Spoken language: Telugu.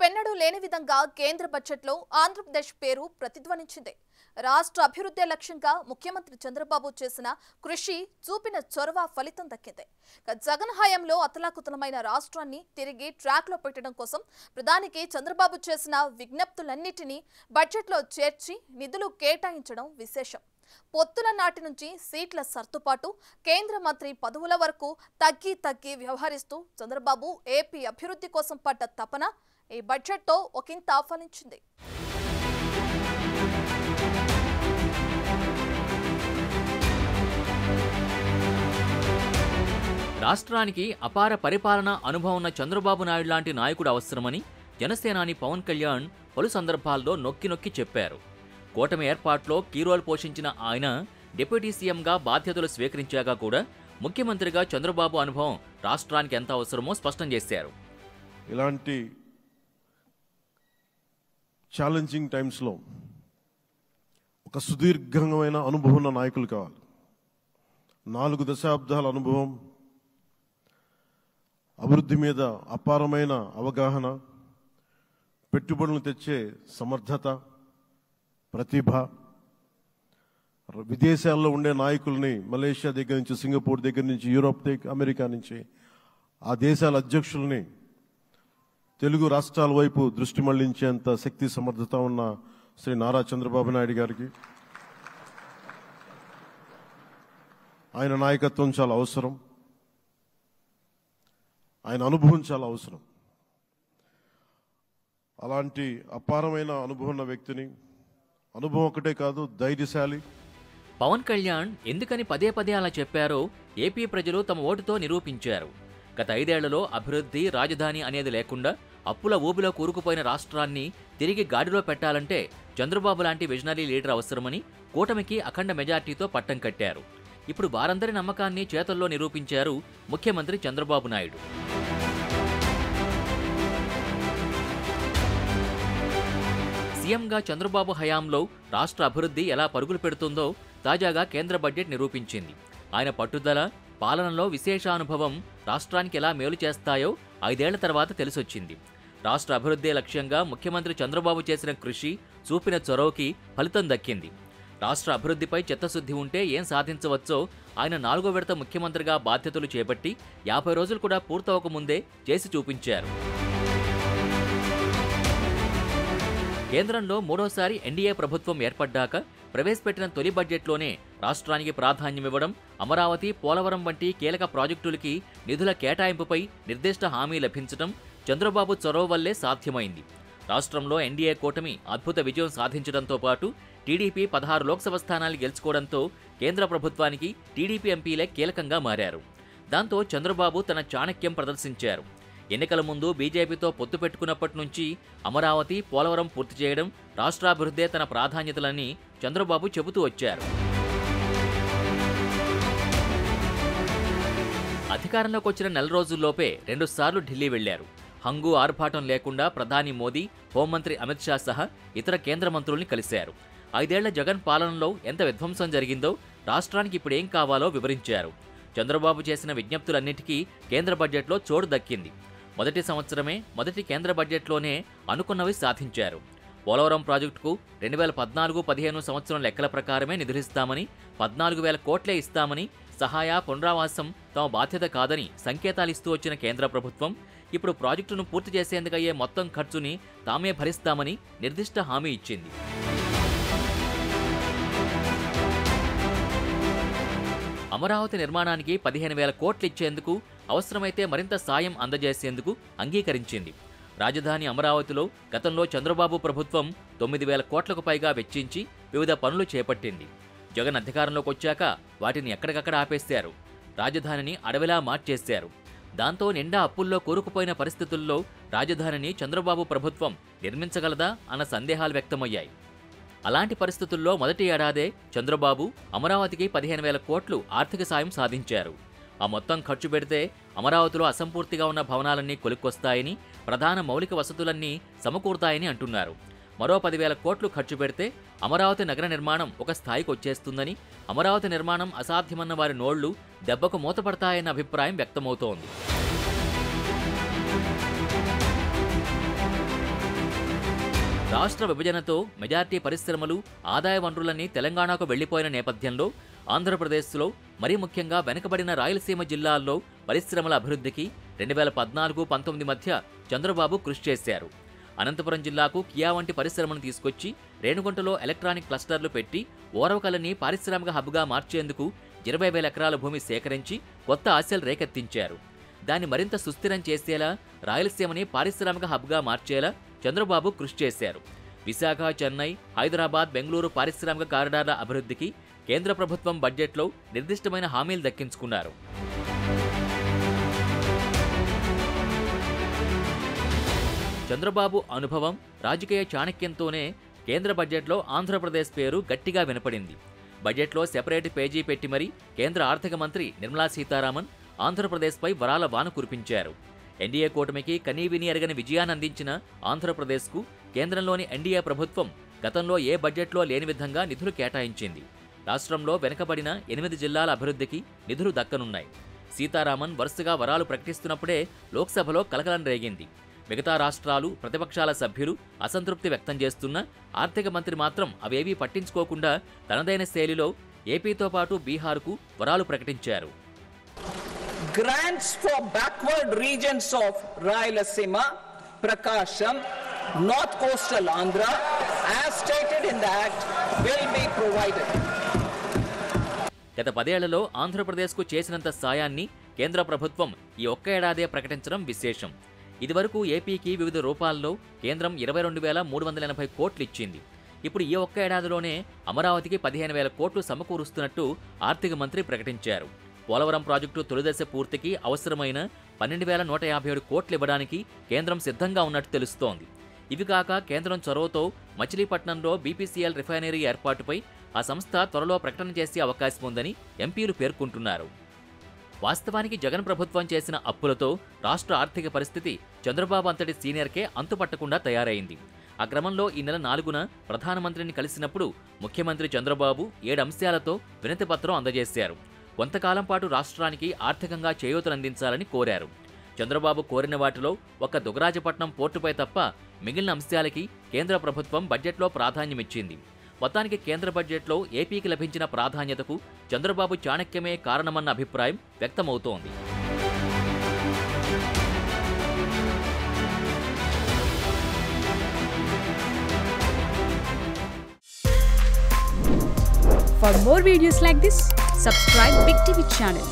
గతమెన్నడూ లేని విధంగా కేంద్ర బడ్జెట్లో ఆంధ్రప్రదేశ్ పేరు ప్రతిధ్వనించింది. రాష్ట్ర అభివృద్ధి లక్ష్యంగా ముఖ్యమంత్రి చంద్రబాబు చేసిన కృషి చూపిన చొరవ ఫలితం దక్కింది. జగన్ హయాంలో అతలాకుతలమైన రాష్ట్రాన్ని తిరిగి ట్రాక్లో పెట్టడం కోసం ప్రధానికి చంద్రబాబు చేసిన విజ్ఞప్తులన్నిటినీ బడ్జెట్లో చేర్చి నిధులు కేటాయించడం విశేషం. పొత్తుల నాటి నుంచి సీట్ల సర్దుబాటు, కేంద్ర మంత్రి పదవుల వరకు తగ్గి వ్యవహరిస్తూ చంద్రబాబు ఏపీ అభివృద్ధి కోసం పడ్డ తపన ఈ బడ్జెట్తో ఒకంత ఫలించింది. రాష్ట్రానికి అపార పరిపాలనా అనుభవం ఉన్న చంద్రబాబు నాయుడు లాంటి నాయకుడు అవసరమని జనసేనాని పవన్ కళ్యాణ్ పలు సందర్భాల్లో నొక్కి చెప్పారు. కూటమి ఏర్పాట్లో కీ రోల్ పోషించిన ఆయన డిప్యూటీ సీఎంగా బాధ్యతలు స్వీకరించాక కూడా ముఖ్యమంత్రిగా చంద్రబాబు అనుభవం రాష్ట్రానికి ఎంత అవసరమో స్పష్టం చేశారు. ఇలాంటి ఛాలెంజింగ్ టైమ్స్లో ఒక సుదీర్ఘమైన అనుభవం ఉన్న నాయకులు కావాలి. 4 దశాబ్దాల అనుభవం, అభివృద్ధి మీద అపారమైన అవగాహన, పెట్టుబడులను తెచ్చే సమర్థత, ప్రతిభ, విదేశాల్లో ఉండే నాయకుల్ని మలేషియా దగ్గర నుంచి, సింగపూర్ దగ్గర నుంచి, యూరోప్ దగ్గర, అమెరికా నుంచి ఆ దేశాల అధ్యక్షుల్ని తెలుగు రాష్ట్రాల వైపు దృష్టి మళ్లించేంత శక్తి సమర్థత ఉన్న శ్రీ నారా చంద్రబాబు నాయుడు గారికి ఆయన నాయకత్వం చాలా అవసరం, ఆయన అనుభవం చాలా అవసరం. అలాంటి అపారమైన అనుభవం ఉన్న వ్యక్తిని, అనుభవం ఒకటే కాదు, ధైర్యశాలి. పవన్ కళ్యాణ్ ఎందుకని పదే అలా చెప్పారో ఏపీ ప్రజలు తమ ఓటుతో నిరూపించారు. గత 5 ఏళ్లలో అభివృద్ధి, రాజధాని అనేది లేకుండా అప్పుల ఊబిలో కూరుకుపోయిన రాష్ట్రాన్ని తిరిగి గాడిలో పెట్టాలంటే చంద్రబాబు లాంటి విజనరీ లీడర్ అవసరమని కూటమికి అఖండ మెజార్టీతో పట్టం కట్టారు. ఇప్పుడు వారందరి నమ్మకాన్ని చేతల్లో నిరూపించారు ముఖ్యమంత్రి చంద్రబాబు నాయుడు. సీఎంగా చంద్రబాబు హయాంలో రాష్ట్ర అభివృద్ధి ఎలా పరుగులు పెడుతుందో తాజాగా కేంద్ర బడ్జెట్ నిరూపించింది. ఆయన పట్టుదల, పాలనలో విశేషానుభవం రాష్ట్రానికి ఎలా మేలు చేస్తాయో 5 ఏళ్ల తర్వాత తెలిసొచ్చింది. రాష్ట్ర అభివృద్ధి లక్ష్యంగా ముఖ్యమంత్రి చంద్రబాబు చేసిన కృషి, చూపిన చొరవకి ఫలితం దక్కింది. రాష్ట్ర అభివృద్ధిపై చిత్తశుద్ధి ఉంటే ఏం సాధించవచ్చో ఆయన 4వ విడత ముఖ్యమంత్రిగా బాధ్యతలు చేపట్టి 50 రోజులు కూడా పూర్తవకముందే చేసి చూపించారు. కేంద్రంలో 3వసారి ఎన్డీఏ ప్రభుత్వం ఏర్పడ్డాక ప్రవేశపెట్టిన తొలి బడ్జెట్లోనే రాష్ట్రానికి ప్రాధాన్యమివ్వడం, అమరావతి, పోలవరం వంటి కీలక ప్రాజెక్టులకి నిధుల కేటాయింపుపై నిర్దిష్ట హామీ లభించడం చంద్రబాబు చొరవ వల్లే సాధ్యమైంది. రాష్ట్రంలో ఎన్డీఏ కూటమి అద్భుత విజయం సాధించడంతో పాటు టీడీపీ 16 లోక్సభ స్థానాలు గెలుచుకోవడంతో కేంద్ర ప్రభుత్వానికి టీడీపీ ఎంపీలే కీలకంగా మారారు. దాంతో చంద్రబాబు తన చాణక్యం ప్రదర్శించారు. ఎన్నికల ముందు బీజేపీతో పొత్తు పెట్టుకున్నప్పటి నుంచి అమరావతి, పోలవరం పూర్తి చేయడం, రాష్ట్రాభివృద్ధే తన ప్రాధాన్యతలని చంద్రబాబు చెబుతూ వచ్చారు. అధికారంలోకి వచ్చిన నెల రోజుల్లోపే 2 సార్లు ఢిల్లీ వెళ్లారు. హంగు ఆర్భాటం లేకుండా ప్రధాని మోదీ, హోంమంత్రి అమిత్ షా సహా ఇతర కేంద్ర మంత్రుల్ని కలిశారు. 5 ఏళ్ల జగన్ పాలనలో ఎంత విధ్వంసం జరిగిందో, రాష్ట్రానికి ఇప్పుడేం కావాలో వివరించారు. చంద్రబాబు చేసిన విజ్ఞప్తులన్నిటికీ కేంద్ర బడ్జెట్లో చోటు దక్కింది. మొదటి సంవత్సరమే మొదటి కేంద్ర బడ్జెట్లోనే అనుకున్నవి సాధించారు. పోలవరం ప్రాజెక్టుకు 2014-15 సంవత్సరం లెక్కల ప్రకారమే నిధులిస్తామని, 14,000 కోట్లే ఇస్తామని, సహాయ పునరావాసం తమ బాధ్యత కాదని సంకేతాలిస్తూ వచ్చిన కేంద్ర ప్రభుత్వం ఇప్పుడు ప్రాజెక్టును పూర్తి చేసేందుకయ్యే మొత్తం ఖర్చుని తామే భరిస్తామని నిర్దిష్ట హామీ ఇచ్చింది. అమరావతి నిర్మాణానికి 15,000 కోట్లు ఇచ్చేందుకు, అవసరమైతే మరింత సాయం అందజేసేందుకు అంగీకరించింది. రాజధాని అమరావతిలో గతంలో చంద్రబాబు ప్రభుత్వం 9,000 కోట్లకు పైగా వెచ్చించి వివిధ పనులు చేపట్టింది. జగన్ అధికారంలోకి వచ్చాక వాటిని ఎక్కడికక్కడ ఆపేశారు. రాజధానిని అడవిలా మార్చేశారు. దాంతో నిండా అప్పుల్లో కూరుకుపోయిన పరిస్థితుల్లో రాజధానిని చంద్రబాబు ప్రభుత్వం నిర్మించగలదా అన్న సందేహాలు వ్యక్తమయ్యాయి. అలాంటి పరిస్థితుల్లో మొదటి ఏడాదే చంద్రబాబు అమరావతికి 15,000 కోట్లు ఆర్థిక సాయం సాధించారు. ఆ మొత్తం ఖర్చు పెడితే అమరావతిలో అసంపూర్తిగా ఉన్న భవనాలన్నీ కొలిక్కొస్తాయని, ప్రధాన మౌలిక వసతులన్నీ సమకూరుతాయని అంటున్నారు. మరో 10,000 కోట్లు ఖర్చు పెడితే అమరావతి నగర నిర్మాణం ఒక స్థాయికి వచ్చేస్తుందని, అమరావతి నిర్మాణం అసాధ్యమన్న వారి నోళ్లు దెబ్బకు మూతపడతాయన్న అభిప్రాయం వ్యక్తమవుతోంది. రాష్ట్ర విభజనతో మెజార్టీ పరిశ్రమలు, ఆదాయ వనరులన్నీ తెలంగాణకు వెళ్లిపోయిన నేపథ్యంలో ఆంధ్రప్రదేశ్లో మరీ ముఖ్యంగా వెనుకబడిన రాయలసీమ జిల్లాల్లో పరిశ్రమల అభివృద్ధికి 2014-19 మధ్య చంద్రబాబు కృషి చేశారు. అనంతపురం జిల్లాకు కియా వంటి పరిశ్రమను తీసుకొచ్చి రేణుగుంటలో ఎలక్ట్రానిక్ క్లస్టర్లు పెట్టి ఓరవకల్లని పారిశ్రామిక హబ్గా మార్చేందుకు 20,000 ఎకరాల భూమి సేకరించి కొత్త ఆశలు రేకెత్తించారు. దాన్ని మరింత సుస్థిరం చేసేలా, రాయలసీమని పారిశ్రామిక హబ్గా మార్చేలా చంద్రబాబు కృషి చేశారు. విశాఖ, చెన్నై, హైదరాబాద్, బెంగళూరు పారిశ్రామిక కారిడార్ల అభివృద్ధికి కేంద్ర ప్రభుత్వం బడ్జెట్లో నిర్దిష్టమైన హామీలు దక్కించుకున్నారు. చంద్రబాబు అనుభవం, రాజకీయ చాణక్యంతోనే కేంద్ర బడ్జెట్లో ఆంధ్రప్రదేశ్ పేరు గట్టిగా వినపడింది. బడ్జెట్లో సెపరేట్ పేజీ పెట్టి మరీ కేంద్ర ఆర్థిక మంత్రి నిర్మలా సీతారామన్ ఆంధ్రప్రదేశ్పై వరాల వాన కురిపించారు. ఎన్డీఏ కూటమికి కనీవిని ఎరగని విజయాన్ని అందించిన ఆంధ్రప్రదేశ్కు కేంద్రంలోని ఎన్డీఏ ప్రభుత్వం గతంలో ఏ బడ్జెట్లో లేని విధంగా నిధులు కేటాయించింది. రాష్ట్రంలో వెనుకబడిన 8 జిల్లాల అభివృద్ధికి నిధులు దక్కనున్నాయి. సీతారామన్ వరుసగా వరాలు ప్రకటిస్తున్నప్పుడే లోక్సభలో కలకలం రేగింది. మిగతా రాష్ట్రాలు, ప్రతిపక్షాల సభ్యులు అసంతృప్తి వ్యక్తం చేస్తున్న ఆర్థిక మంత్రి మాత్రం అవేవీ పట్టించుకోకుండా తనదైన శైలిలో ఏపీతో పాటు బీహార్కు వరాలు ప్రకటించారు. Grants for backward regions of Rayalaseema, Prakasham, North Coastal Andhra, as stated in the Act, will be provided. గత 10 ఏళ్లలో ఆంధ్రప్రదేశ్కు చేసినంత సాయాన్ని కేంద్ర ప్రభుత్వం ఈ ఒక్క ఏడాదే ప్రకటించడం విశేషం. ఇదివరకు ఏపీకి వివిధ రూపాల్లో కేంద్రం 22,380 కోట్లు ఇచ్చింది. ఇప్పుడు ఈ ఒక్క ఏడాదిలోనే అమరావతికి 15,000 కోట్లు సమకూరుస్తున్నట్టు ఆర్థిక మంత్రి ప్రకటించారు. పోలవరం ప్రాజెక్టు తొలిదశ పూర్తికి అవసరమైన 12,157 కోట్లు ఇవ్వడానికి కేంద్రం సిద్ధంగా ఉన్నట్టు తెలుస్తోంది. ఇవి కాక కేంద్రం చొరవతో మచిలీపట్నంలో బీపీసీఎల్ రిఫైనరీ ఏర్పాటుపై ఆ సంస్థ త్వరలో ప్రకటన చేసే అవకాశం ఉందని ఎంపీలు పేర్కొంటున్నారు. వాస్తవానికి జగన్ ప్రభుత్వం చేసిన అప్పులతో రాష్ట్ర ఆర్థిక పరిస్థితి చంద్రబాబు అంతటి సీనియర్కే అంతుపట్టకుండా తయారైంది. ఆ క్రమంలో ఈ నెల 4న ప్రధానమంత్రిని కలిసినప్పుడు ముఖ్యమంత్రి చంద్రబాబు 7 అంశాలతో వినతిపత్రం అందజేశారు. కొంతకాలం పాటు రాష్ట్రానికి ఆర్థికంగా చేయూతనందించాలని కోరారు. చంద్రబాబు కోరిన వాటిలో ఒక్క దుగరాజపట్నం పోర్టుపై తప్ప మిగిలిన అంశాలకి కేంద్ర ప్రభుత్వం బడ్జెట్లో ప్రాధాన్యమిచ్చింది. మొత్తానికి కేంద్ర బడ్జెట్లో ఏపీకి లభించిన ప్రాధాన్యతకు చంద్రబాబు చాణక్యమే కారణమన్న అభిప్రాయం వ్యక్తమవుతోంది. For more videos like this, subscribe Big TV channel.